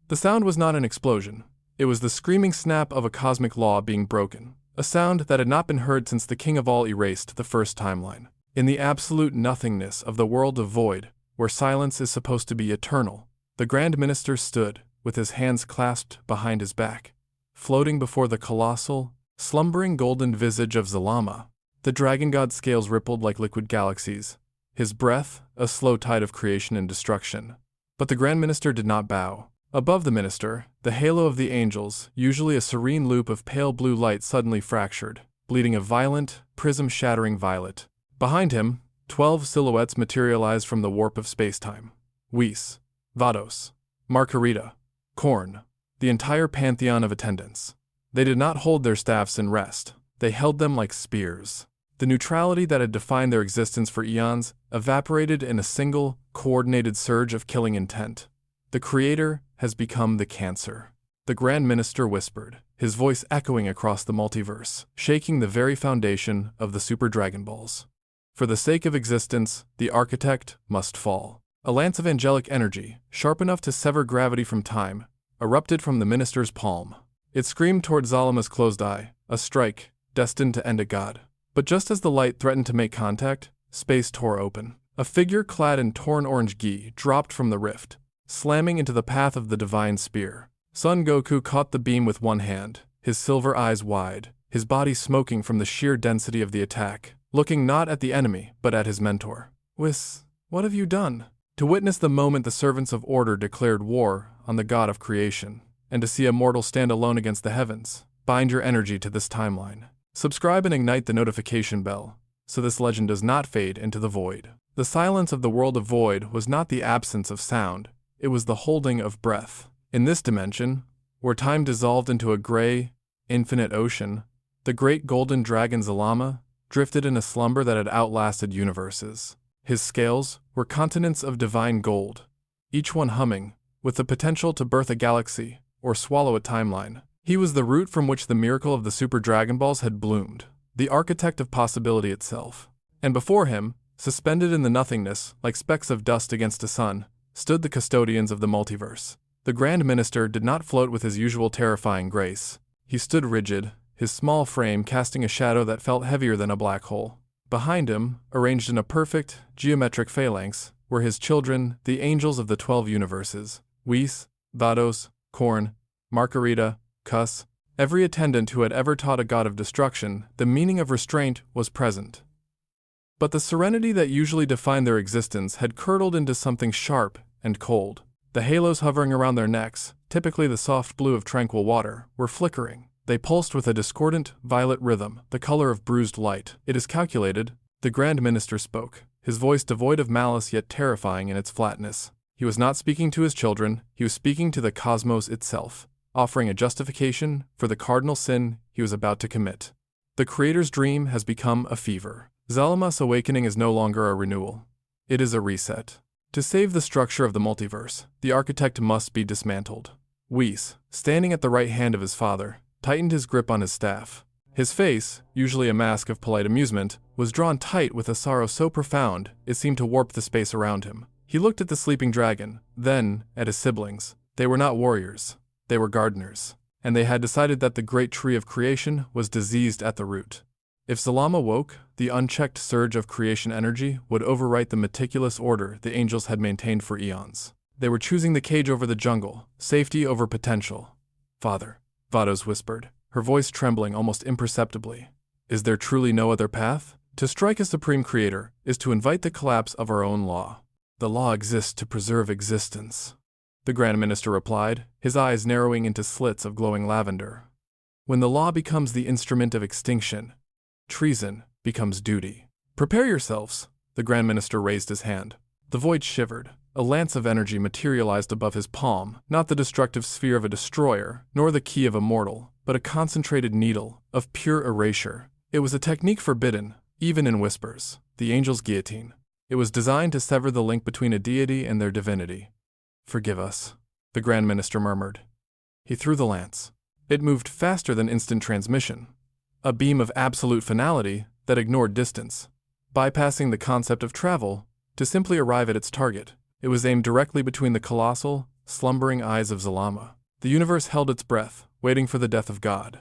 The sound was not an explosion. It was the screaming snap of a cosmic law being broken, a sound that had not been heard since the King of All erased the first timeline. In the absolute nothingness of the world of void, where silence is supposed to be eternal, the Grand Minister stood, with his hands clasped behind his back, floating before the colossal, slumbering golden visage of Zalama. The dragon god's scales rippled like liquid galaxies, his breath a slow tide of creation and destruction. But the Grand Minister did not bow. Above the minister, the halo of the angels, usually a serene loop of pale blue light, suddenly fractured, bleeding a violent, prism-shattering violet. Behind him, 12 silhouettes materialized from the warp of spacetime. Whis, Vados, Margarita, Korn, the entire pantheon of attendants. They did not hold their staffs in rest. They held them like spears. The neutrality that had defined their existence for eons evaporated in a single, coordinated surge of killing intent. The Creator has become the cancer, the Grand Minister whispered, his voice echoing across the multiverse, shaking the very foundation of the Super Dragon Balls. For the sake of existence, the architect must fall. A lance of angelic energy, sharp enough to sever gravity from time, erupted from the minister's palm. It screamed toward Zalama's closed eye, a strike, destined to end a god. But just as the light threatened to make contact, space tore open. A figure clad in torn orange gi dropped from the rift, slamming into the path of the divine spear. Son Goku caught the beam with one hand, his silver eyes wide, his body smoking from the sheer density of the attack, looking not at the enemy, but at his mentor. Whis, what have you done? To witness the moment the servants of order declared war on the god of creation, and to see a mortal stand alone against the heavens, bind your energy to this timeline. Subscribe and ignite the notification bell, so this legend does not fade into the void. The silence of the world of void was not the absence of sound, it was the holding of breath. In this dimension, where time dissolved into a gray, infinite ocean, the great golden dragon Zalama drifted in a slumber that had outlasted universes. His scales were continents of divine gold, each one humming, with the potential to birth a galaxy or swallow a timeline. He was the root from which the miracle of the Super Dragon Balls had bloomed, the architect of possibility itself. And before him, suspended in the nothingness like specks of dust against a sun, stood the custodians of the multiverse. The Grand Minister did not float with his usual terrifying grace. He stood rigid, his small frame casting a shadow that felt heavier than a black hole. Behind him, arranged in a perfect, geometric phalanx, were his children, the angels of the 12 universes. Whis, Vados, Korn, Margarita, Kus. Every attendant who had ever taught a god of destruction the meaning of restraint was present. But the serenity that usually defined their existence had curdled into something sharp and cold. The halos hovering around their necks, typically the soft blue of tranquil water, were flickering. They pulsed with a discordant, violet rhythm, the color of bruised light. It is calculated, the Grand Minister spoke, his voice devoid of malice yet terrifying in its flatness. He was not speaking to his children, he was speaking to the cosmos itself, offering a justification for the cardinal sin he was about to commit. The Creator's dream has become a fever. Zalama's awakening is no longer a renewal. It is a reset. To save the structure of the multiverse, the architect must be dismantled. Whis, standing at the right hand of his father, tightened his grip on his staff. His face, usually a mask of polite amusement, was drawn tight with a sorrow so profound it seemed to warp the space around him. He looked at the sleeping dragon, then at his siblings. They were not warriors, they were gardeners, and they had decided that the great tree of creation was diseased at the root. If Zalama woke, the unchecked surge of creation energy would overwrite the meticulous order the angels had maintained for eons. They were choosing the cage over the jungle, safety over potential. Father, Vados whispered, her voice trembling almost imperceptibly. Is there truly no other path? To strike a supreme creator is to invite the collapse of our own law. The law exists to preserve existence, the Grand Minister replied, his eyes narrowing into slits of glowing lavender. When the law becomes the instrument of extinction, treason becomes duty. Prepare yourselves, the Grand Minister raised his hand. The void shivered. A lance of energy materialized above his palm, not the destructive sphere of a destroyer, nor the key of a mortal, but a concentrated needle of pure erasure. It was a technique forbidden, even in whispers, the angel's guillotine. It was designed to sever the link between a deity and their divinity. Forgive us, the Grand Minister murmured. He threw the lance. It moved faster than instant transmission, a beam of absolute finality that ignored distance, bypassing the concept of travel to simply arrive at its target. It was aimed directly between the colossal, slumbering eyes of Zalama. The universe held its breath, waiting for the death of God.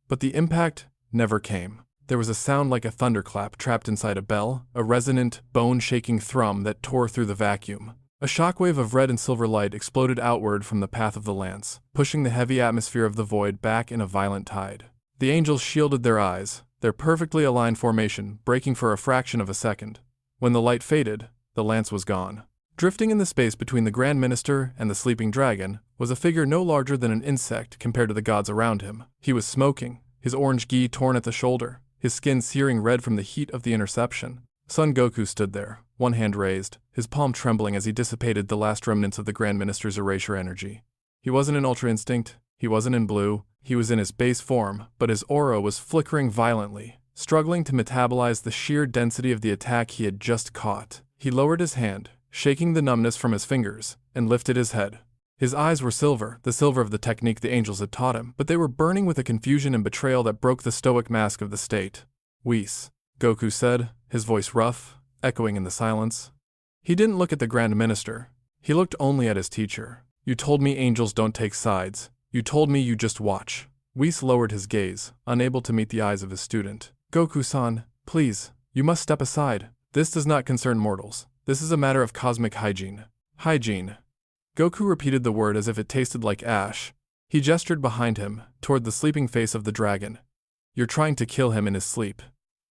But the impact never came. There was a sound like a thunderclap trapped inside a bell, a resonant, bone-shaking thrum that tore through the vacuum. A shockwave of red and silver light exploded outward from the path of the lance, pushing the heavy atmosphere of the void back in a violent tide. The angels shielded their eyes, their perfectly aligned formation breaking for a fraction of a second. When the light faded, the lance was gone. Drifting in the space between the Grand Minister and the sleeping dragon was a figure no larger than an insect compared to the gods around him. He was smoking, his orange gi torn at the shoulder, his skin searing red from the heat of the interception. Son Goku stood there, one hand raised, his palm trembling as he dissipated the last remnants of the Grand Minister's erasure energy. He wasn't in Ultra Instinct, he wasn't in blue, he was in his base form, but his aura was flickering violently, struggling to metabolize the sheer density of the attack he had just caught. He lowered his hand, shaking the numbness from his fingers, and lifted his head. His eyes were silver, the silver of the technique the angels had taught him, but they were burning with a confusion and betrayal that broke the stoic mask of the state. "Whis," Goku said, his voice rough, echoing in the silence. He didn't look at the Grand Minister. He looked only at his teacher. "You told me angels don't take sides. You told me you just watch." Whis lowered his gaze, unable to meet the eyes of his student. "Goku-san, please, you must step aside. This does not concern mortals. This is a matter of cosmic hygiene." "Hygiene." Goku repeated the word as if it tasted like ash. He gestured behind him, toward the sleeping face of the dragon. "You're trying to kill him in his sleep."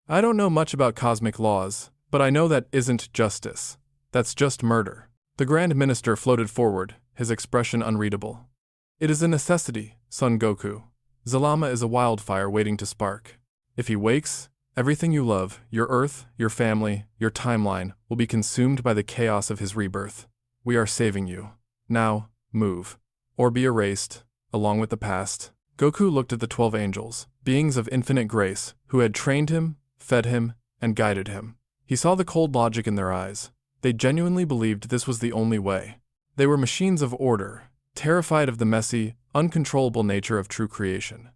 "I don't know much about cosmic laws, but I know that isn't justice. That's just murder." The Grand Minister floated forward, his expression unreadable. "It is a necessity, Son Goku. Zalama is a wildfire waiting to spark. If he wakes, everything you love, your Earth, your family, your timeline, will be consumed by the chaos of his rebirth. We are saving you. Now, move. Or be erased, along with the past." Goku looked at the 12 angels, beings of infinite grace, who had trained him, fed him, and guided him. He saw the cold logic in their eyes. They genuinely believed this was the only way. They were machines of order, terrified of the messy, uncontrollable nature of true creation.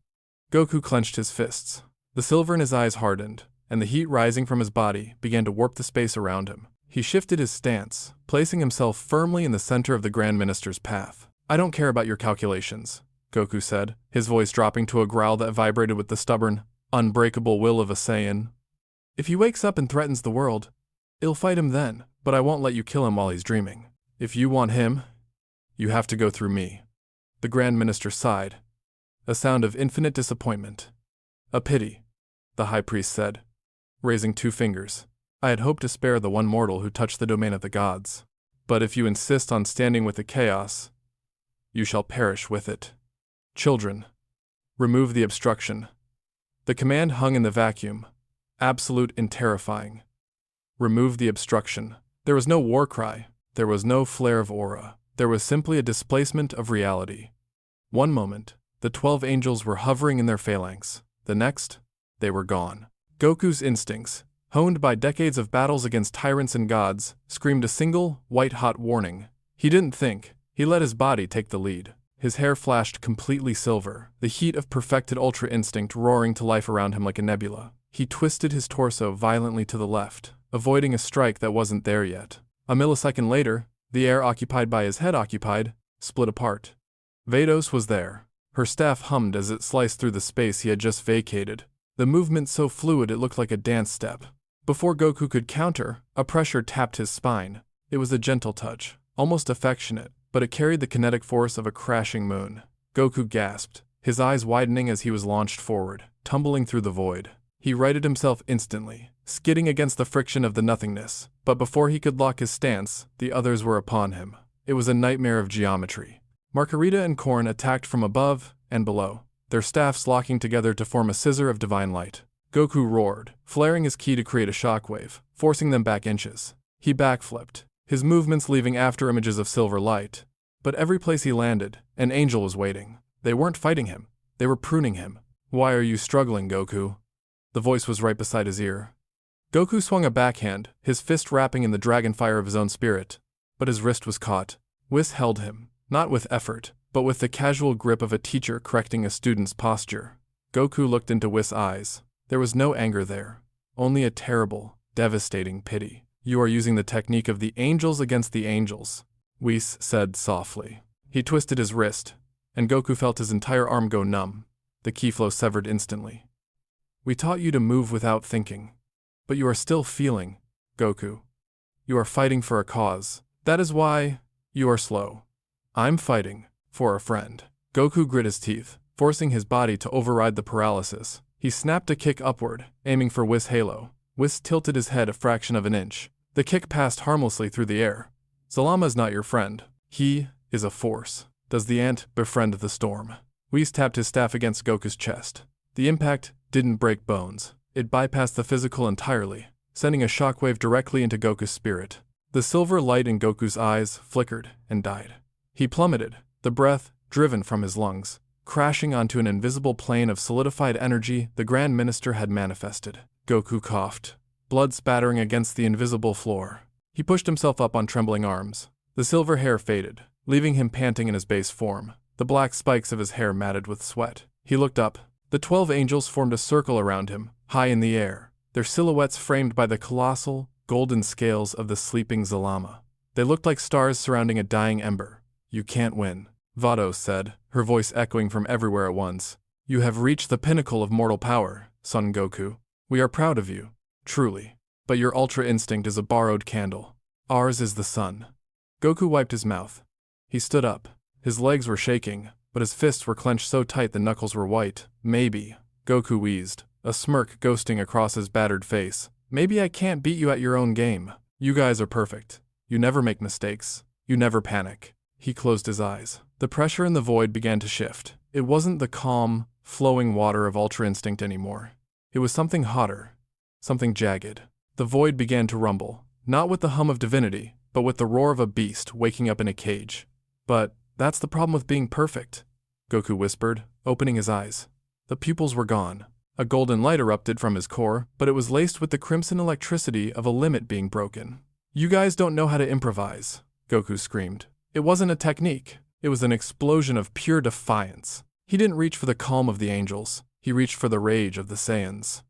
Goku clenched his fists. The silver in his eyes hardened, and the heat rising from his body began to warp the space around him. He shifted his stance, placing himself firmly in the center of the Grand Minister's path. "I don't care about your calculations," Goku said, his voice dropping to a growl that vibrated with the stubborn, unbreakable will of a Saiyan. "If he wakes up and threatens the world, I'll fight him then, but I won't let you kill him while he's dreaming. If you want him, you have to go through me." The Grand Minister sighed, a sound of infinite disappointment. "A pity," the High Priest said, raising 2 fingers. "I had hoped to spare the one mortal who touched the domain of the gods. But if you insist on standing with the chaos, you shall perish with it. Children, remove the obstruction." The command hung in the vacuum, absolute and terrifying. Remove the obstruction. There was no war cry. There was no flare of aura. There was simply a displacement of reality. One moment, the 12 angels were hovering in their phalanx. The next, they were gone. Goku's instincts, honed by decades of battles against tyrants and gods, screamed a single, white-hot warning. He didn't think. He let his body take the lead. His hair flashed completely silver, the heat of perfected Ultra Instinct roaring to life around him like a nebula. He twisted his torso violently to the left, avoiding a strike that wasn't there yet. A millisecond later, the air occupied by his head split apart. Vados was there. Her staff hummed as it sliced through the space he had just vacated, the movement so fluid it looked like a dance step. Before Goku could counter, a pressure tapped his spine. It was a gentle touch, almost affectionate, but it carried the kinetic force of a crashing moon. Goku gasped, his eyes widening as he was launched forward, tumbling through the void. He righted himself instantly, skidding against the friction of the nothingness, but before he could lock his stance, the others were upon him. It was a nightmare of geometry. Margarita and Korn attacked from above and below, their staffs locking together to form a scissor of divine light. Goku roared, flaring his ki to create a shockwave, forcing them back inches. He backflipped, his movements leaving afterimages of silver light. But every place he landed, an angel was waiting. They weren't fighting him. They were pruning him. "Why are you struggling, Goku?" The voice was right beside his ear. Goku swung a backhand, his fist wrapping in the dragon fire of his own spirit. But his wrist was caught. Whis held him, not with effort, but with the casual grip of a teacher correcting a student's posture. Goku looked into Whis' eyes. There was no anger there, only a terrible, devastating pity. "You are using the technique of the angels against the angels," Whis said softly. He twisted his wrist, and Goku felt his entire arm go numb, the ki flow severed instantly. We taught you to move without thinking. But you are still feeling, Goku. You are fighting for a cause. That is why you are slow. I'm fighting for a friend. Goku grit his teeth, forcing his body to override the paralysis. He snapped a kick upward, aiming for Whis Halo. Whis tilted his head a fraction of an inch. The kick passed harmlessly through the air. Zalama is not your friend. He is a force. Does the ant befriend the storm? Whis tapped his staff against Goku's chest. The impact didn't break bones. It bypassed the physical entirely, sending a shockwave directly into Goku's spirit. The silver light in Goku's eyes flickered and died. He plummeted, the breath driven from his lungs, crashing onto an invisible plane of solidified energy the Grand Minister had manifested. Goku coughed, blood spattering against the invisible floor. He pushed himself up on trembling arms. The silver hair faded, leaving him panting in his base form, the black spikes of his hair matted with sweat. He looked up. The 12 angels formed a circle around him, high in the air, their silhouettes framed by the colossal, golden scales of the sleeping Zalama. They looked like stars surrounding a dying ember. You can't win, Vados said, her voice echoing from everywhere at once. You have reached the pinnacle of mortal power, Son Goku. We are proud of you, truly. But your ultra instinct is a borrowed candle. Ours is the sun. Goku wiped his mouth. He stood up. His legs were shaking, but his fists were clenched so tight the knuckles were white. Maybe, Goku wheezed, a smirk ghosting across his battered face. Maybe I can't beat you at your own game. You guys are perfect. You never make mistakes. You never panic. He closed his eyes. The pressure in the void began to shift. It wasn't the calm, flowing water of Ultra Instinct anymore. It was something hotter, something jagged. The void began to rumble, not with the hum of divinity, but with the roar of a beast waking up in a cage. But that's the problem with being perfect, Goku whispered, opening his eyes. The pupils were gone. A golden light erupted from his core, but it was laced with the crimson electricity of a limit being broken. You guys don't know how to improvise, Goku screamed. It wasn't a technique. It was an explosion of pure defiance. He didn't reach for the calm of the angels. He reached for the rage of the Saiyans.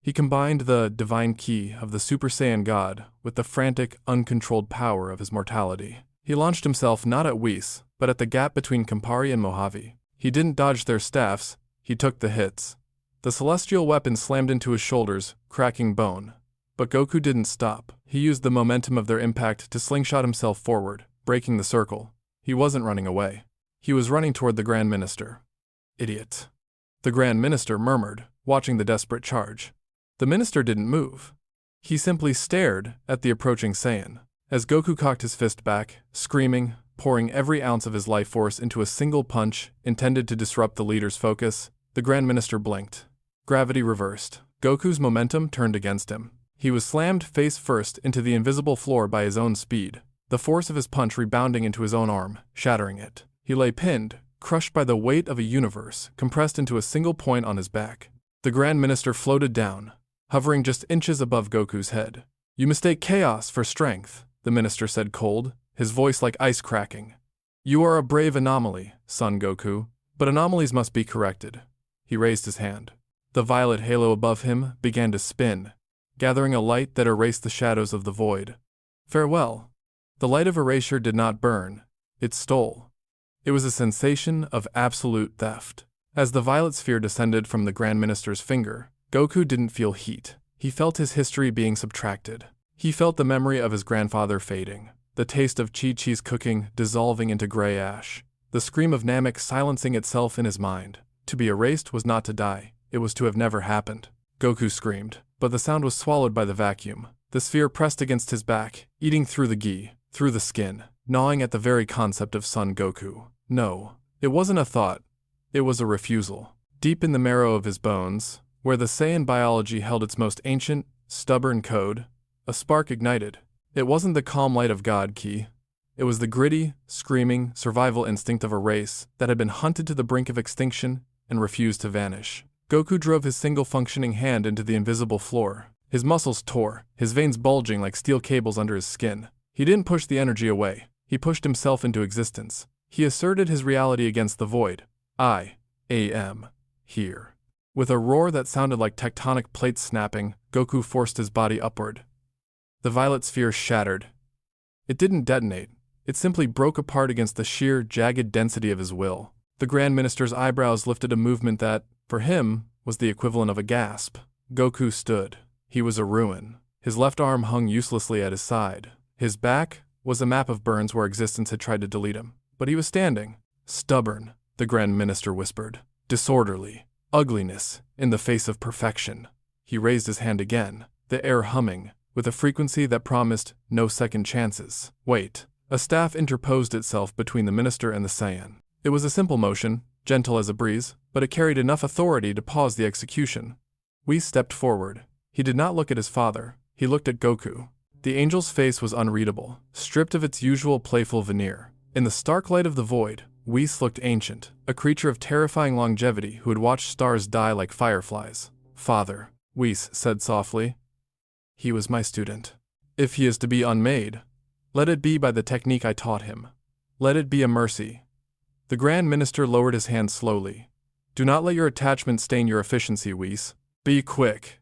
He combined the divine ki of the Super Saiyan God with the frantic, uncontrolled power of his mortality. He launched himself not at Whis, but at the gap between Campari and Mojave. He didn't dodge their staffs. He took the hits. The celestial weapon slammed into his shoulders, cracking bone. But Goku didn't stop. He used the momentum of their impact to slingshot himself forward, breaking the circle. He wasn't running away. He was running toward the Grand Minister. Idiot. The Grand Minister murmured, watching the desperate charge. The minister didn't move. He simply stared at the approaching Saiyan. As Goku cocked his fist back, screaming, pouring every ounce of his life force into a single punch intended to disrupt the leader's focus, the Grand Minister blinked. Gravity reversed. Goku's momentum turned against him. He was slammed face first into the invisible floor by his own speed, the force of his punch rebounding into his own arm, shattering it. He lay pinned, crushed by the weight of a universe, compressed into a single point on his back. The Grand Minister floated down, hovering just inches above Goku's head. You mistake chaos for strength, the minister said cold, his voice like ice cracking. You are a brave anomaly, Son Goku, but anomalies must be corrected. He raised his hand. The violet halo above him began to spin, gathering a light that erased the shadows of the void. Farewell. The light of erasure did not burn, it stole. It was a sensation of absolute theft. As the violet sphere descended from the Grand Minister's finger, Goku didn't feel heat. He felt his history being subtracted. He felt the memory of his grandfather fading, the taste of Chi-Chi's cooking dissolving into gray ash, the scream of Namek silencing itself in his mind. To be erased was not to die, it was to have never happened. Goku screamed, but the sound was swallowed by the vacuum. The sphere pressed against his back, eating through the gi, through the skin, gnawing at the very concept of Son Goku. No, it wasn't a thought. It was a refusal. Deep in the marrow of his bones, where the Saiyan biology held its most ancient, stubborn code, a spark ignited. It wasn't the calm light of God Ki. It was the gritty, screaming, survival instinct of a race that had been hunted to the brink of extinction and refused to vanish. Goku drove his single functioning hand into the invisible floor. His muscles tore, his veins bulging like steel cables under his skin. He didn't push the energy away. He pushed himself into existence. He asserted his reality against the void. I am here. With a roar that sounded like tectonic plates snapping, Goku forced his body upward. The violet sphere shattered. It didn't detonate. It simply broke apart against the sheer, jagged density of his will. The Grand Minister's eyebrows lifted a movement that, for him, was the equivalent of a gasp. Goku stood. He was a ruin. His left arm hung uselessly at his side. His back was a map of burns where existence had tried to delete him. But he was standing. Stubborn, the Grand Minister whispered. Disorderly. Ugliness, in the face of perfection. He raised his hand again, the air humming, with a frequency that promised no second chances. Wait. A staff interposed itself between the minister and the Saiyan. It was a simple motion, gentle as a breeze, but it carried enough authority to pause the execution. Whis stepped forward. He did not look at his father. He looked at Goku. The angel's face was unreadable, stripped of its usual playful veneer. In the stark light of the void, Whis looked ancient, a creature of terrifying longevity who had watched stars die like fireflies. Father, Whis said softly. He was my student. If he is to be unmade, let it be by the technique I taught him. Let it be a mercy. The Grand Minister lowered his hand slowly. Do not let your attachment stain your efficiency, Whis. Be quick.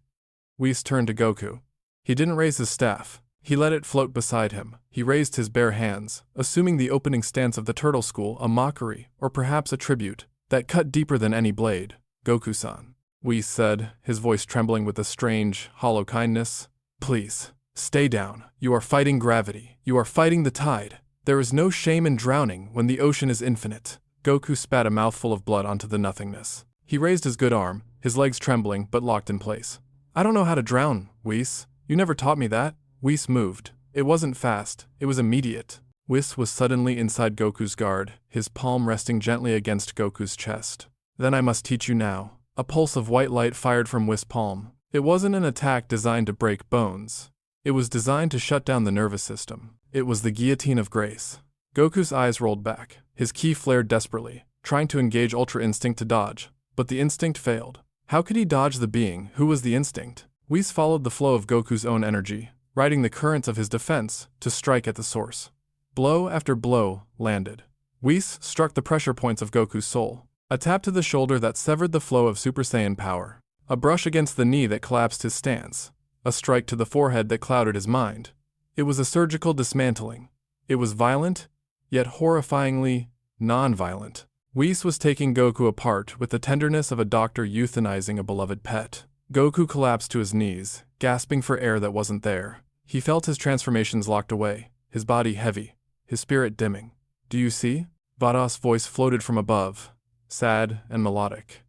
Whis turned to Goku. He didn't raise his staff. He let it float beside him. He raised his bare hands, assuming the opening stance of the turtle school, a mockery, or perhaps a tribute, that cut deeper than any blade. Goku-san, Whis said, his voice trembling with a strange, hollow kindness. Please, stay down. You are fighting gravity. You are fighting the tide. There is no shame in drowning when the ocean is infinite. Goku spat a mouthful of blood onto the nothingness. He raised his good arm, his legs trembling but locked in place. I don't know how to drown, Whis. You never taught me that. Whis moved. It wasn't fast. It was immediate. Whis was suddenly inside Goku's guard, his palm resting gently against Goku's chest. Then I must teach you now. A pulse of white light fired from Whis' palm. It wasn't an attack designed to break bones. It was designed to shut down the nervous system. It was the guillotine of grace. Goku's eyes rolled back. His ki flared desperately, trying to engage Ultra Instinct to dodge, but the instinct failed. How could he dodge the being who was the instinct? Whis followed the flow of Goku's own energy, riding the currents of his defense to strike at the source. Blow after blow landed. Whis struck the pressure points of Goku's soul. A tap to the shoulder that severed the flow of Super Saiyan power. A brush against the knee that collapsed his stance. A strike to the forehead that clouded his mind. It was a surgical dismantling. It was violent, yet horrifyingly non-violent. Whis was taking Goku apart with the tenderness of a doctor euthanizing a beloved pet. Goku collapsed to his knees, gasping for air that wasn't there. He felt his transformations locked away, his body heavy, his spirit dimming. Do you see? Vada's voice floated from above, sad and melodic.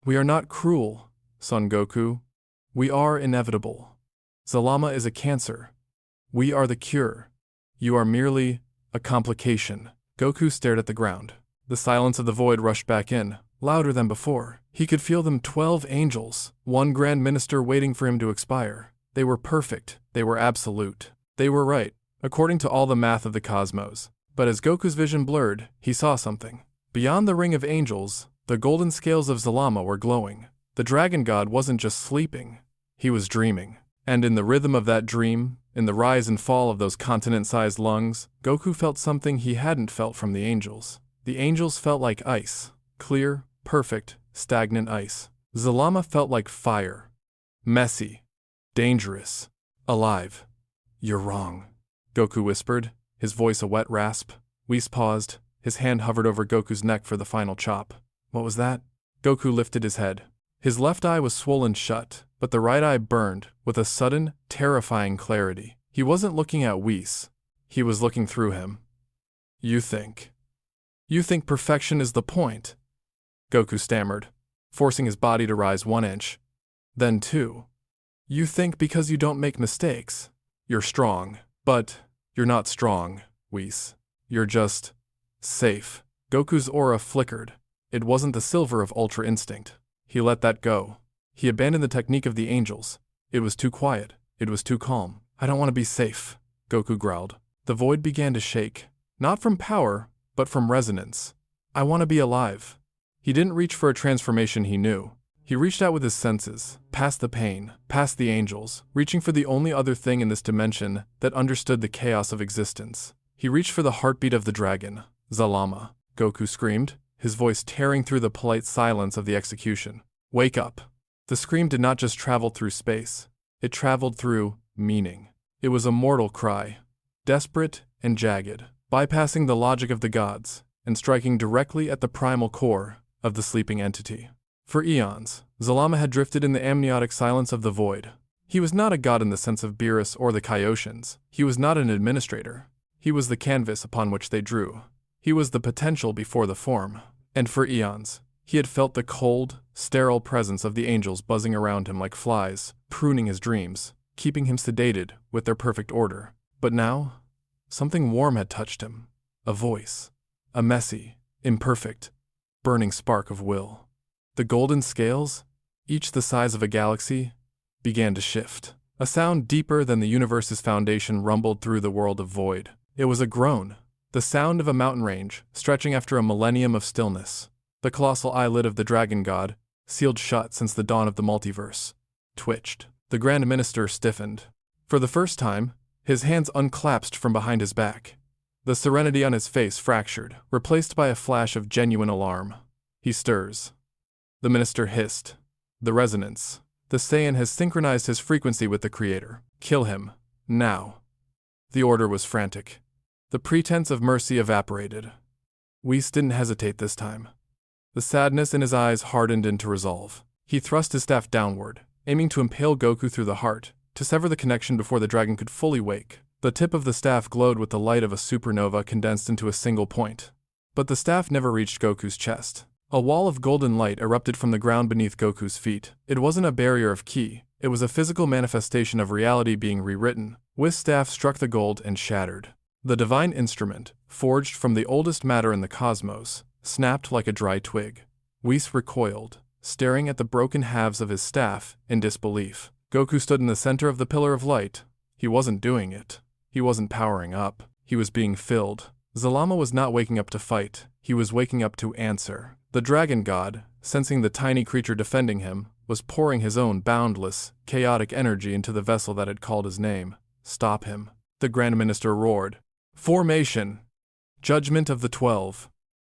We are not cruel, Son Goku. We are inevitable. Zalama is a cancer. We are the cure. You are merely a complication. Goku stared at the ground. The silence of the void rushed back in, louder than before. He could feel them 12 angels, one Grand Minister waiting for him to expire. They were perfect. They were absolute. They were right, according to all the math of the cosmos. But as Goku's vision blurred, he saw something. Beyond the ring of angels, the golden scales of Zalama were glowing. The dragon god wasn't just sleeping. He was dreaming. And in the rhythm of that dream, in the rise and fall of those continent-sized lungs, Goku felt something he hadn't felt from the angels. The angels felt like ice. Clear, perfect, stagnant ice. Zalama felt like fire. Messy. Dangerous. Alive. You're wrong, Goku whispered, his voice a wet rasp. Whis paused. His hand hovered over Goku's neck for the final chop. What was that? Goku lifted his head. His left eye was swollen shut, but the right eye burned with a sudden, terrifying clarity. He wasn't looking at Whis. He was looking through him. You think perfection is the point? Goku stammered, forcing his body to rise 1 inch. Then 2. You think because you don't make mistakes, you're strong. But you're not strong, Whis. You're just safe. Goku's aura flickered. It wasn't the silver of Ultra Instinct. He let that go. He abandoned the technique of the angels. It was too quiet. It was too calm. I don't want to be safe, Goku growled. The void began to shake, not from power, but from resonance. I want to be alive. He didn't reach for a transformation he knew. He reached out with his senses, past the pain, past the angels, reaching for the only other thing in this dimension that understood the chaos of existence. He reached for the heartbeat of the dragon, Zalama. Goku screamed, his voice tearing through the polite silence of the execution. Wake up. The scream did not just travel through space. It traveled through meaning. It was a mortal cry, desperate and jagged, bypassing the logic of the gods and striking directly at the primal core of the sleeping entity. For eons, Zalama had drifted in the amniotic silence of the void. He was not a god in the sense of Beerus or the Kaioshians. He was not an administrator. He was the canvas upon which they drew. He was the potential before the form. And for eons, he had felt the cold, sterile presence of the angels buzzing around him like flies, pruning his dreams, keeping him sedated with their perfect order. But now, something warm had touched him. A voice. A messy, imperfect, burning spark of will. The golden scales, each the size of a galaxy, began to shift. A sound deeper than the universe's foundation rumbled through the world of void. It was a groan, the sound of a mountain range stretching after a millennium of stillness. The colossal eyelid of the dragon god, sealed shut since the dawn of the multiverse, twitched. The Grand Minister stiffened. For the first time, his hands unclasped from behind his back. The serenity on his face fractured, replaced by a flash of genuine alarm. He stirs. The minister hissed. The resonance. The Saiyan has synchronized his frequency with the Creator. Kill him. Now. The order was frantic. The pretense of mercy evaporated. Whis didn't hesitate this time. The sadness in his eyes hardened into resolve. He thrust his staff downward, aiming to impale Goku through the heart, to sever the connection before the dragon could fully wake. The tip of the staff glowed with the light of a supernova condensed into a single point. But the staff never reached Goku's chest. A wall of golden light erupted from the ground beneath Goku's feet. It wasn't a barrier of ki, it was a physical manifestation of reality being rewritten. Whis' staff struck the gold and shattered. The divine instrument, forged from the oldest matter in the cosmos, snapped like a dry twig. Whis recoiled, staring at the broken halves of his staff in disbelief. Goku stood in the center of the pillar of light. He wasn't doing it. He wasn't powering up. He was being filled. Zalama was not waking up to fight. He was waking up to answer. The dragon god, sensing the tiny creature defending him, was pouring his own boundless, chaotic energy into the vessel that had called his name. Stop him. The Grand Minister roared. Formation. Judgment of the 12.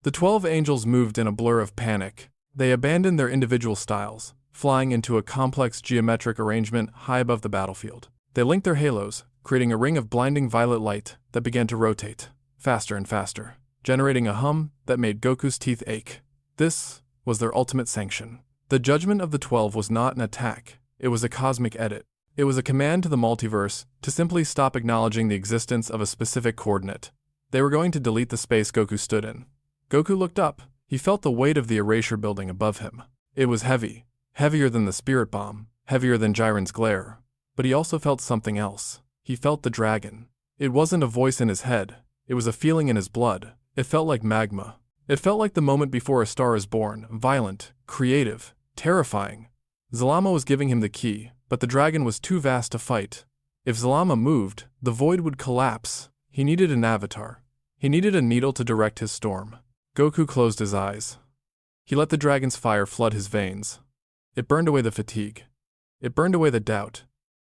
The 12 angels moved in a blur of panic. They abandoned their individual styles, flying into a complex geometric arrangement high above the battlefield. They linked their halos, creating a ring of blinding violet light that began to rotate, faster and faster, generating a hum that made Goku's teeth ache. This was their ultimate sanction. The judgment of the 12 was not an attack, it was a cosmic edit. It was a command to the multiverse to simply stop acknowledging the existence of a specific coordinate. They were going to delete the space Goku stood in. Goku looked up. He felt the weight of the erasure building above him. It was heavy, heavier than the spirit bomb, heavier than Jiren's glare. But he also felt something else. He felt the dragon. It wasn't a voice in his head, it was a feeling in his blood. It felt like magma. It felt like the moment before a star is born, violent, creative, terrifying. Zalama was giving him the key, but the dragon was too vast to fight. If Zalama moved, the void would collapse. He needed an avatar. He needed a needle to direct his storm. Goku closed his eyes. He let the dragon's fire flood his veins. It burned away the fatigue. It burned away the doubt.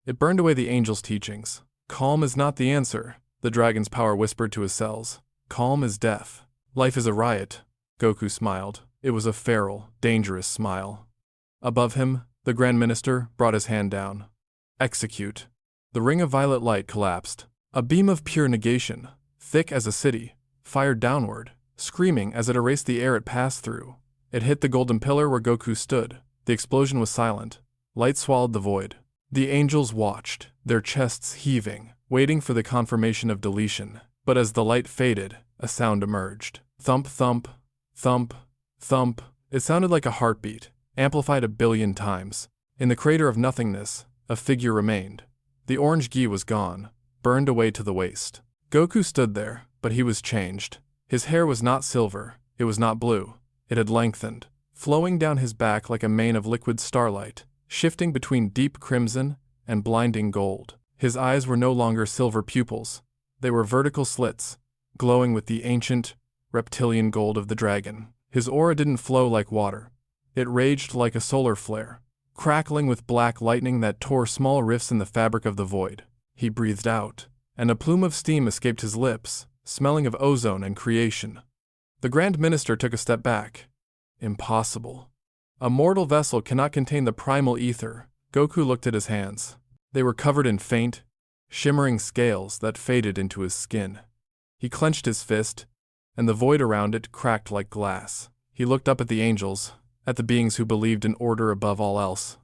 It burned away the angel's teachings. Calm is not the answer, the dragon's power whispered to his cells. Calm is death. Life is a riot. Goku smiled. It was a feral, dangerous smile. Above him, the Grand Minister brought his hand down. Execute. The ring of violet light collapsed. A beam of pure negation, thick as a city, fired downward, screaming as it erased the air it passed through. It hit the golden pillar where Goku stood. The explosion was silent. Light swallowed the void. The angels watched, their chests heaving, waiting for the confirmation of deletion. But as the light faded, a sound emerged. Thump, thump, thump, thump. It sounded like a heartbeat, amplified 1 billion times. In the crater of nothingness, a figure remained. The orange gi was gone, burned away to the waist. Goku stood there, but he was changed. His hair was not silver, it was not blue. It had lengthened, flowing down his back like a mane of liquid starlight, shifting between deep crimson and blinding gold. His eyes were no longer silver pupils. They were vertical slits, glowing with the ancient, reptilian gold of the dragon. His aura didn't flow like water. It raged like a solar flare, crackling with black lightning that tore small rifts in the fabric of the void. He breathed out, and a plume of steam escaped his lips, smelling of ozone and creation. The Grand Minister took a step back. Impossible. A mortal vessel cannot contain the primal ether. Goku looked at his hands. They were covered in faint, shimmering scales that faded into his skin. He clenched his fist, and the void around it cracked like glass. He looked up at the angels, at the beings who believed in order above all else.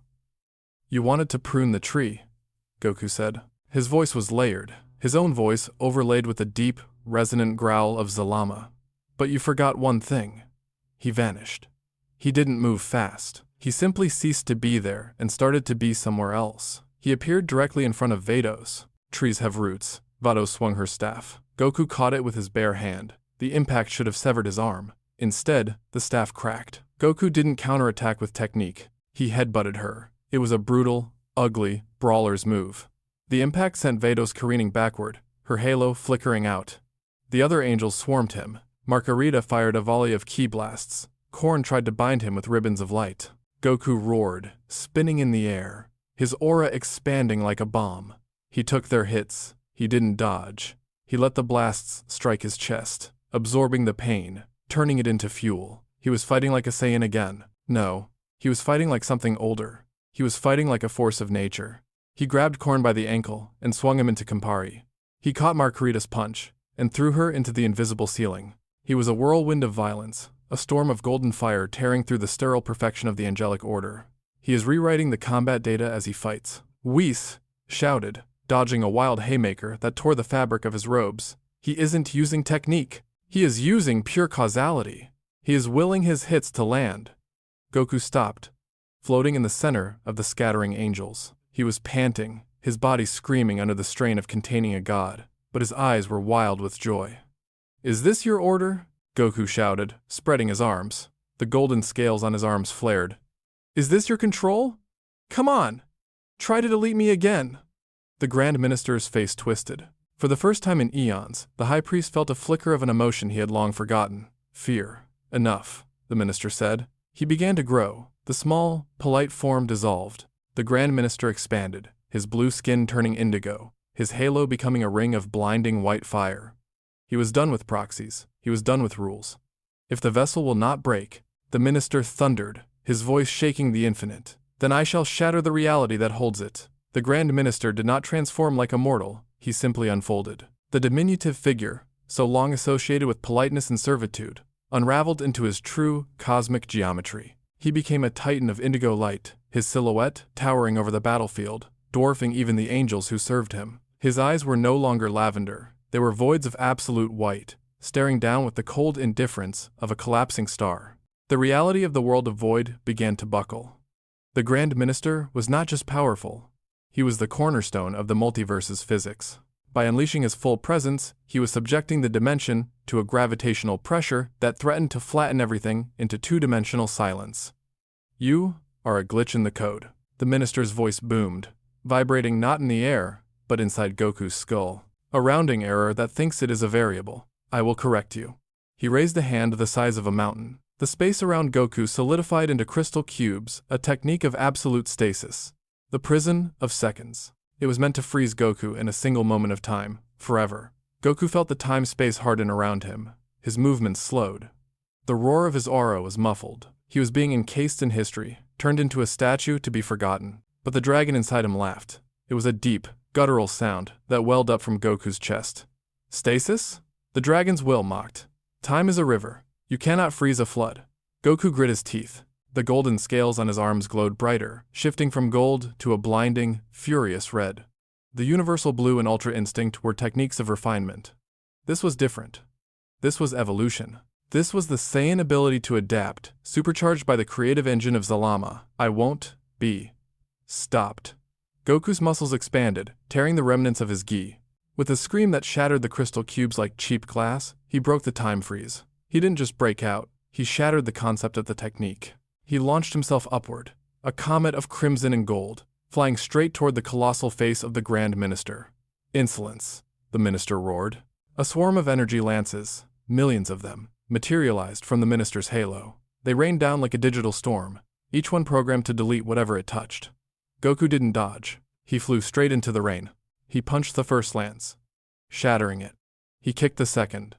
"You wanted to prune the tree," Goku said. His voice was layered, his own voice overlaid with the deep, resonant growl of Zalama. "But you forgot one thing." He vanished. He didn't move fast. He simply ceased to be there and started to be somewhere else. He appeared directly in front of Vados. "Trees have roots." Vados swung her staff. Goku caught it with his bare hand. The impact should have severed his arm. Instead, the staff cracked. Goku didn't counterattack with technique. He headbutted her. It was a brutal, ugly, brawler's move. The impact sent Vados careening backward, her halo flickering out. The other angels swarmed him. Margarita fired a volley of ki blasts. Korn tried to bind him with ribbons of light. Goku roared, spinning in the air, his aura expanding like a bomb. He took their hits. He didn't dodge. He let the blasts strike his chest, absorbing the pain, turning it into fuel. He was fighting like a Saiyan again. No, he was fighting like something older. He was fighting like a force of nature. He grabbed Korn by the ankle and swung him into Campari. He caught Margarita's punch and threw her into the invisible ceiling. He was a whirlwind of violence, a storm of golden fire tearing through the sterile perfection of the angelic order. He is rewriting the combat data as he fights. Whis shouted, dodging a wild haymaker that tore the fabric of his robes. He isn't using technique. He is using pure causality. He is willing his hits to land. Goku stopped, floating in the center of the scattering angels. He was panting, his body screaming under the strain of containing a god, but his eyes were wild with joy. "Is this your order?" Goku shouted, spreading his arms. The golden scales on his arms flared. "Is this your control? Come on! Try to delete me again!" The Grand Minister's face twisted. For the first time in eons, the High Priest felt a flicker of an emotion he had long forgotten. Fear. "Enough," the Minister said. He began to grow. The small, polite form dissolved. The Grand Minister expanded, his blue skin turning indigo, his halo becoming a ring of blinding white fire. He was done with proxies. He was done with rules. "If the vessel will not break," the Minister thundered, his voice shaking the infinite, "then I shall shatter the reality that holds it." The Grand Minister did not transform like a mortal, he simply unfolded. The diminutive figure, so long associated with politeness and servitude, unraveled into his true, cosmic geometry. He became a titan of indigo light, his silhouette towering over the battlefield, dwarfing even the angels who served him. His eyes were no longer lavender, they were voids of absolute white, staring down with the cold indifference of a collapsing star. The reality of the world of void began to buckle. The Grand Minister was not just powerful, he was the cornerstone of the multiverse's physics. By unleashing his full presence, he was subjecting the dimension to a gravitational pressure that threatened to flatten everything into two-dimensional silence. "You are a glitch in the code," the Minister's voice boomed, vibrating not in the air, but inside Goku's skull. "A rounding error that thinks it is a variable. I will correct you." He raised a hand the size of a mountain. The space around Goku solidified into crystal cubes, a technique of absolute stasis. The prison of seconds. It was meant to freeze Goku in a single moment of time, forever. Goku felt the time-space harden around him. His movements slowed. The roar of his aura was muffled. He was being encased in history, turned into a statue to be forgotten. But the dragon inside him laughed. It was a deep, guttural sound that welled up from Goku's chest. "Stasis?" The dragon's will mocked. "Time is a river. You cannot freeze a flood." Goku grit his teeth. The golden scales on his arms glowed brighter, shifting from gold to a blinding, furious red. The universal blue and ultra instinct were techniques of refinement. This was different. This was evolution. This was the Saiyan ability to adapt, supercharged by the creative engine of Zalama. "I won't be stopped." Goku's muscles expanded, tearing the remnants of his gi. With a scream that shattered the crystal cubes like cheap glass, he broke the time freeze. He didn't just break out, he shattered the concept of the technique. He launched himself upward, a comet of crimson and gold, flying straight toward the colossal face of the Grand Minister. "Insolence," the Minister roared. A swarm of energy lances, millions of them, materialized from the Minister's halo. They rained down like a digital storm, each one programmed to delete whatever it touched. Goku didn't dodge. He flew straight into the rain. He punched the first lance, shattering it. He kicked the second.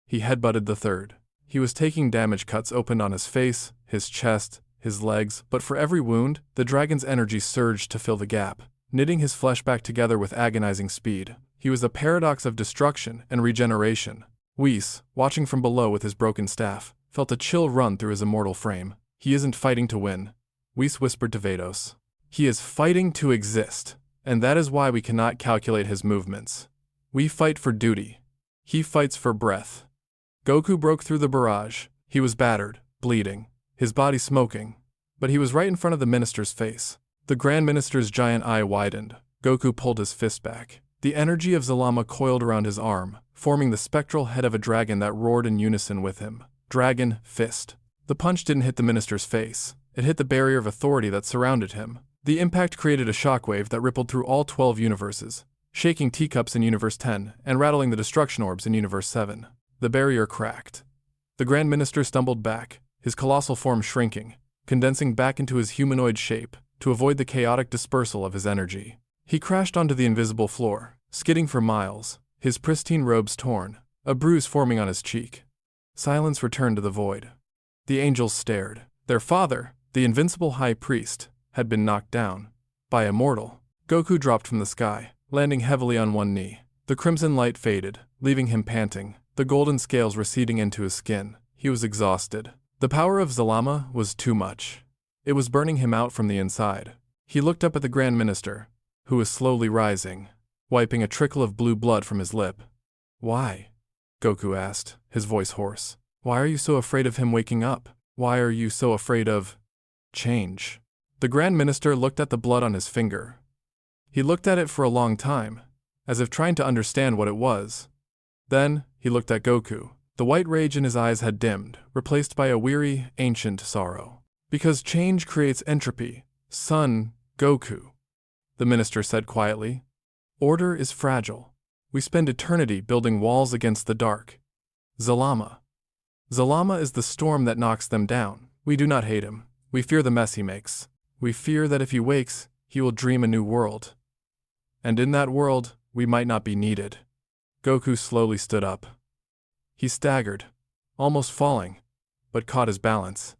He headbutted the third. He was taking damage cuts opened on his face, his chest, his legs, but for every wound, the dragon's energy surged to fill the gap, knitting his flesh back together with agonizing speed. He was a paradox of destruction and regeneration. Whis, watching from below with his broken staff, felt a chill run through his immortal frame. He isn't fighting to win, Whis whispered to Vados. He is fighting to exist, and that is why we cannot calculate his movements. We fight for duty. He fights for breath. Goku broke through the barrage. He was battered, bleeding, his body smoking, but he was right in front of the minister's face. The Grand Minister's giant eye widened. Goku pulled his fist back. The energy of Zalama coiled around his arm, forming the spectral head of a dragon that roared in unison with him. Dragon Fist. The punch didn't hit the minister's face. It hit the barrier of authority that surrounded him. The impact created a shockwave that rippled through all 12 universes, shaking teacups in Universe 10 and rattling the destruction orbs in Universe 7. The barrier cracked. The Grand Minister stumbled back, his colossal form shrinking, condensing back into his humanoid shape to avoid the chaotic dispersal of his energy. He crashed onto the invisible floor, skidding for miles, his pristine robes torn, a bruise forming on his cheek. Silence returned to the void. The angels stared. Their father, the invincible high priest, had been knocked down by a mortal. Goku dropped from the sky, landing heavily on one knee. The crimson light faded, leaving him panting, the golden scales receding into his skin. He was exhausted. The power of Zalama was too much. It was burning him out from the inside. He looked up at the Grand Minister, who was slowly rising, wiping a trickle of blue blood from his lip. Why? Goku asked, his voice hoarse. Why are you so afraid of him waking up? Why are you so afraid of change? The Grand Minister looked at the blood on his finger. He looked at it for a long time, as if trying to understand what it was. Then, he looked at Goku. The white rage in his eyes had dimmed, replaced by a weary, ancient sorrow. Because change creates entropy, son, Goku, the minister said quietly. Order is fragile. We spend eternity building walls against the dark. Zalama. Zalama is the storm that knocks them down. We do not hate him. We fear the mess he makes. We fear that if he wakes, he will dream a new world. And in that world, we might not be needed. Goku slowly stood up. He staggered, almost falling, but caught his balance.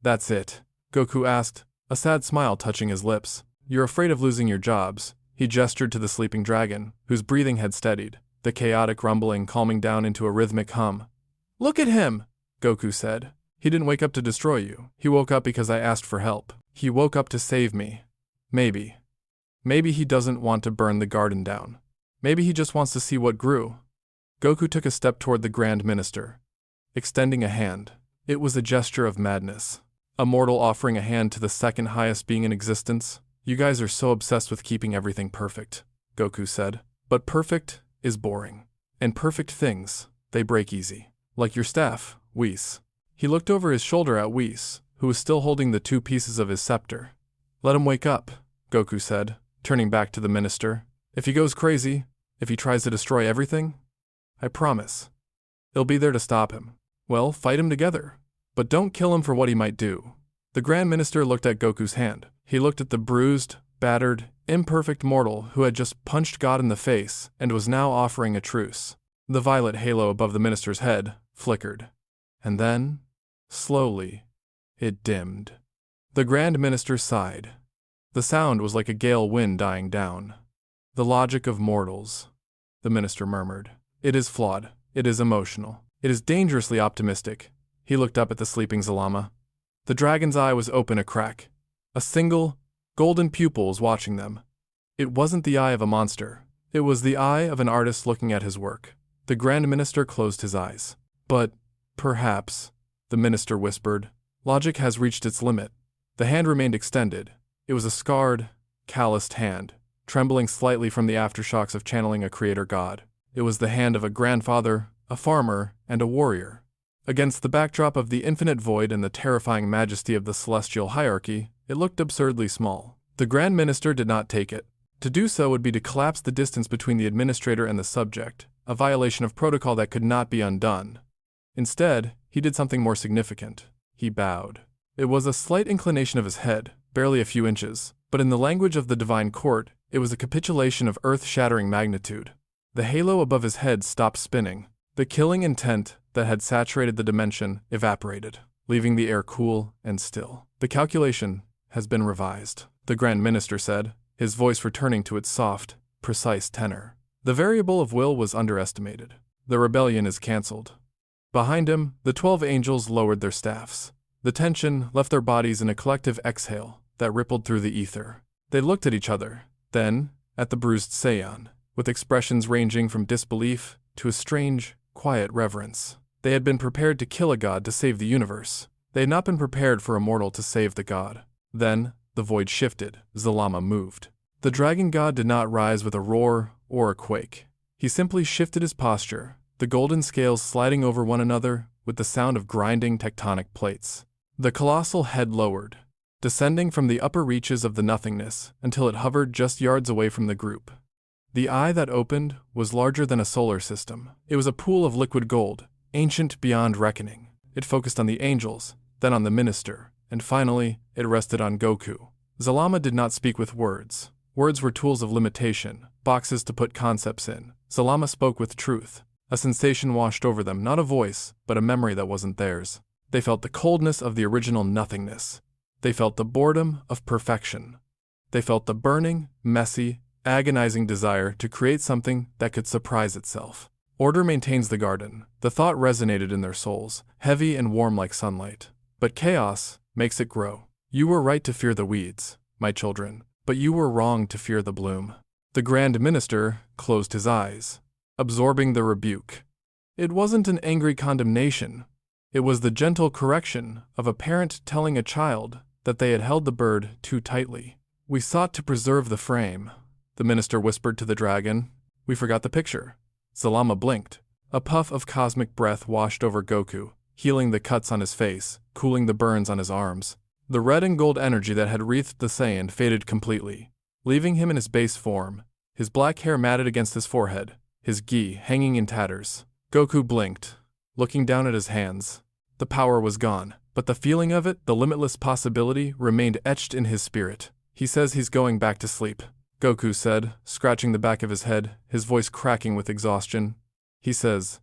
That's it, Goku asked, a sad smile touching his lips. You're afraid of losing your jobs. He gestured to the sleeping dragon, whose breathing had steadied, the chaotic rumbling calming down into a rhythmic hum. Look at him, Goku said. He didn't wake up to destroy you. He woke up because I asked for help. He woke up to save me. Maybe. Maybe he doesn't want to burn the garden down. Maybe he just wants to see what grew. Goku took a step toward the Grand Minister, extending a hand. It was a gesture of madness. A mortal offering a hand to the second highest being in existence. You guys are so obsessed with keeping everything perfect, Goku said. But perfect is boring. And perfect things, they break easy. Like your staff, Whis. He looked over his shoulder at Whis, who was still holding the two pieces of his scepter. Let him wake up, Goku said, turning back to the minister. If he goes crazy, if he tries to destroy everything, I promise, they'll be there to stop him. Well, fight him together. But don't kill him for what he might do. The Grand Minister looked at Goku's hand. He looked at the bruised, battered, imperfect mortal who had just punched God in the face and was now offering a truce. The violet halo above the minister's head flickered. And then, slowly, it dimmed. The Grand Minister sighed. The sound was like a gale wind dying down. The logic of mortals, the minister murmured. It is flawed. It is emotional. It is dangerously optimistic. He looked up at the sleeping Zalama. The dragon's eye was open a crack. A single, golden pupil was watching them. It wasn't the eye of a monster. It was the eye of an artist looking at his work. The Grand Minister closed his eyes. But, perhaps, the minister whispered, logic has reached its limit. The hand remained extended. It was a scarred, calloused hand, trembling slightly from the aftershocks of channeling a creator god. It was the hand of a grandfather, a farmer, and a warrior. Against the backdrop of the infinite void and the terrifying majesty of the celestial hierarchy, it looked absurdly small. The Grand Minister did not take it. To do so would be to collapse the distance between the administrator and the subject, a violation of protocol that could not be undone. Instead, he did something more significant. He bowed. It was a slight inclination of his head, barely a few inches, but in the language of the divine court, it was a capitulation of earth-shattering magnitude. The halo above his head stopped spinning. The killing intent that had saturated the dimension evaporated, leaving the air cool and still. The calculation has been revised, the Grand Minister said, his voice returning to its soft, precise tenor. The variable of will was underestimated. The rebellion is cancelled. Behind him, the 12 angels lowered their staffs. The tension left their bodies in a collective exhale that rippled through the ether. They looked at each other, then at the bruised Saiyan, with expressions ranging from disbelief to a strange, quiet reverence. They had been prepared to kill a god to save the universe. They had not been prepared for a mortal to save the god. Then, the void shifted. Zalama moved. The dragon god did not rise with a roar or a quake. He simply shifted his posture, the golden scales sliding over one another with the sound of grinding tectonic plates. The colossal head lowered, descending from the upper reaches of the nothingness until it hovered just yards away from the group. The eye that opened was larger than a solar system. It was a pool of liquid gold, ancient beyond reckoning. It focused on the angels, then on the minister, and finally, it rested on Goku. Zalama did not speak with words. Words were tools of limitation, boxes to put concepts in. Zalama spoke with truth. A sensation washed over them, not a voice, but a memory that wasn't theirs. They felt the coldness of the original nothingness. They felt the boredom of perfection. They felt the burning, messy, agonizing desire to create something that could surprise itself. Order maintains the garden. The thought resonated in their souls, heavy and warm like sunlight. But chaos makes it grow. You were right to fear the weeds, my children, but you were wrong to fear the bloom. The Grand Minister closed his eyes, absorbing the rebuke. It wasn't an angry condemnation. It was the gentle correction of a parent telling a child that they had held the bird too tightly. We sought to preserve the frame, the minister whispered to the dragon. We forgot the picture. Zalama blinked. A puff of cosmic breath washed over Goku, healing the cuts on his face, cooling the burns on his arms. The red and gold energy that had wreathed the Saiyan faded completely, leaving him in his base form, his black hair matted against his forehead, his gi hanging in tatters. Goku blinked, looking down at his hands. The power was gone, but the feeling of it, the limitless possibility, remained etched in his spirit. He says he's going back to sleep, Goku said, scratching the back of his head, his voice cracking with exhaustion. He says,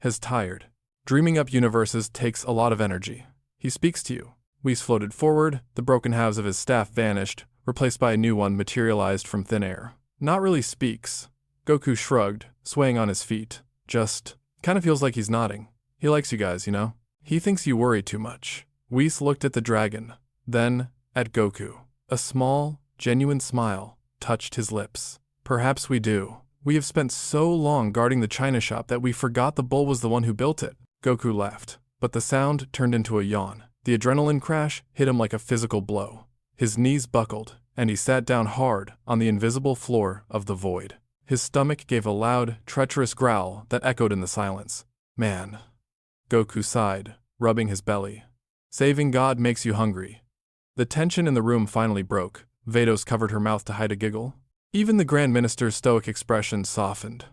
"Has tired. Dreaming up universes takes a lot of energy. He speaks to you." Whis floated forward, the broken halves of his staff vanished, replaced by a new one materialized from thin air. "Not really speaks." Goku shrugged, swaying on his feet. "Just, kind of feels like he's nodding. He likes you guys, you know? He thinks you worry too much." Whis looked at the dragon, then at Goku. A small, genuine smile touched his lips. "Perhaps we do. We have spent so long guarding the china shop that we forgot the bull was the one who built it." Goku laughed, but the sound turned into a yawn. The adrenaline crash hit him like a physical blow. His knees buckled, and he sat down hard on the invisible floor of the void. His stomach gave a loud, treacherous growl that echoed in the silence. "Man." Goku sighed, rubbing his belly. "Saving God makes you hungry." The tension in the room finally broke. Vados covered her mouth to hide a giggle. Even the Grand Minister's stoic expression softened.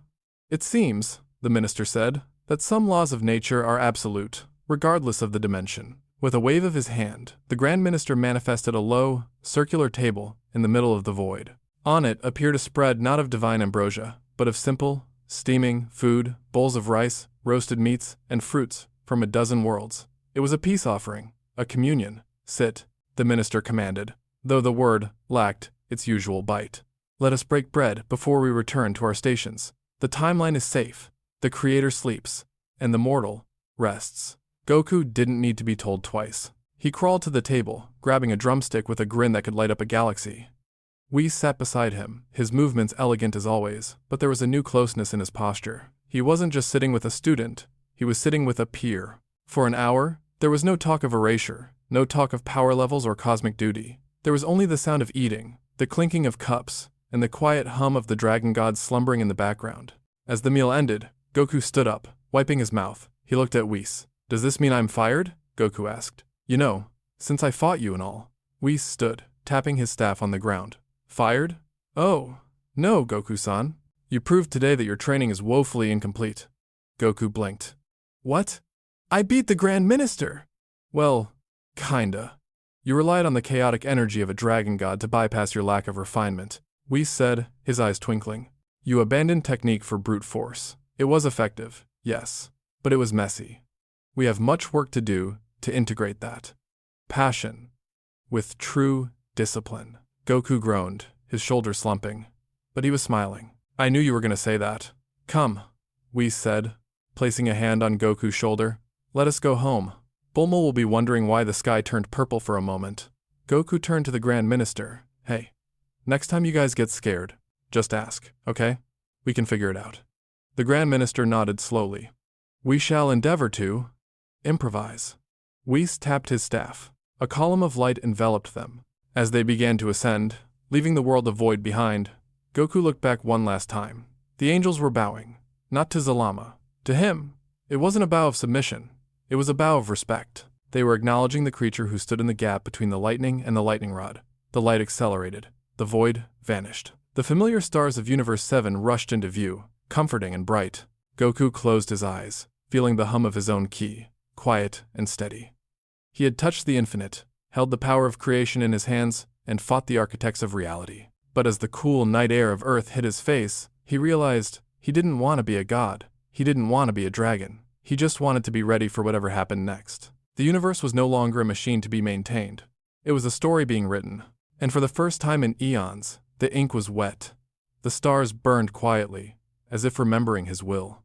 "It seems," the minister said, "that some laws of nature are absolute, regardless of the dimension." With a wave of his hand, the Grand Minister manifested a low, circular table in the middle of the void. On it appeared a spread not of divine ambrosia, but of simple, steaming food, bowls of rice, roasted meats, and fruits from a dozen worlds. It was a peace offering, a communion. "Sit," the minister commanded, though the word lacked its usual bite. "Let us break bread before we return to our stations. The timeline is safe, the creator sleeps, and the mortal rests." Goku didn't need to be told twice. He crawled to the table, grabbing a drumstick with a grin that could light up a galaxy. Whis sat beside him, his movements elegant as always, but there was a new closeness in his posture. He wasn't just sitting with a student, he was sitting with a peer. For an hour, there was no talk of erasure, no talk of power levels or cosmic duty. There was only the sound of eating, the clinking of cups, and the quiet hum of the dragon god slumbering in the background. As the meal ended, Goku stood up, wiping his mouth. He looked at Whis. "Does this mean I'm fired?" Goku asked. "You know, since I fought you and all." Whis stood, tapping his staff on the ground. "Fired? Oh, no, Goku-san. You proved today that your training is woefully incomplete." Goku blinked. "What? I beat the Grand Minister!" "Well, kinda. You relied on the chaotic energy of a dragon god to bypass your lack of refinement," Whis said, his eyes twinkling. "You abandoned technique for brute force. It was effective, yes, but it was messy. We have much work to do to integrate that. Passion with true discipline." Goku groaned, his shoulders slumping. But he was smiling. I knew you were going to say that. Come, Whis said, placing a hand on Goku's shoulder. Let us go home. Bulma will be wondering why the sky turned purple for a moment. Goku turned to the Grand Minister. Hey, next time you guys get scared, just ask, okay? We can figure it out. The Grand Minister nodded slowly. We shall endeavor to improvise. Whis tapped his staff. A column of light enveloped them. As they began to ascend, leaving the world of void behind, Goku looked back one last time. The angels were bowing, not to Zalama. To him, it wasn't a bow of submission. It was a bow of respect. They were acknowledging the creature who stood in the gap between the lightning and the lightning rod. The light accelerated. The void vanished. The familiar stars of Universe 7 rushed into view, comforting and bright. Goku closed his eyes, feeling the hum of his own ki, quiet and steady. He had touched the infinite, held the power of creation in his hands, and fought the architects of reality. But as the cool night air of Earth hit his face, he realized he didn't want to be a god. He didn't want to be a dragon. He just wanted to be ready for whatever happened next. The universe was no longer a machine to be maintained. It was a story being written. And for the first time in eons, the ink was wet. The stars burned quietly, as if remembering his will.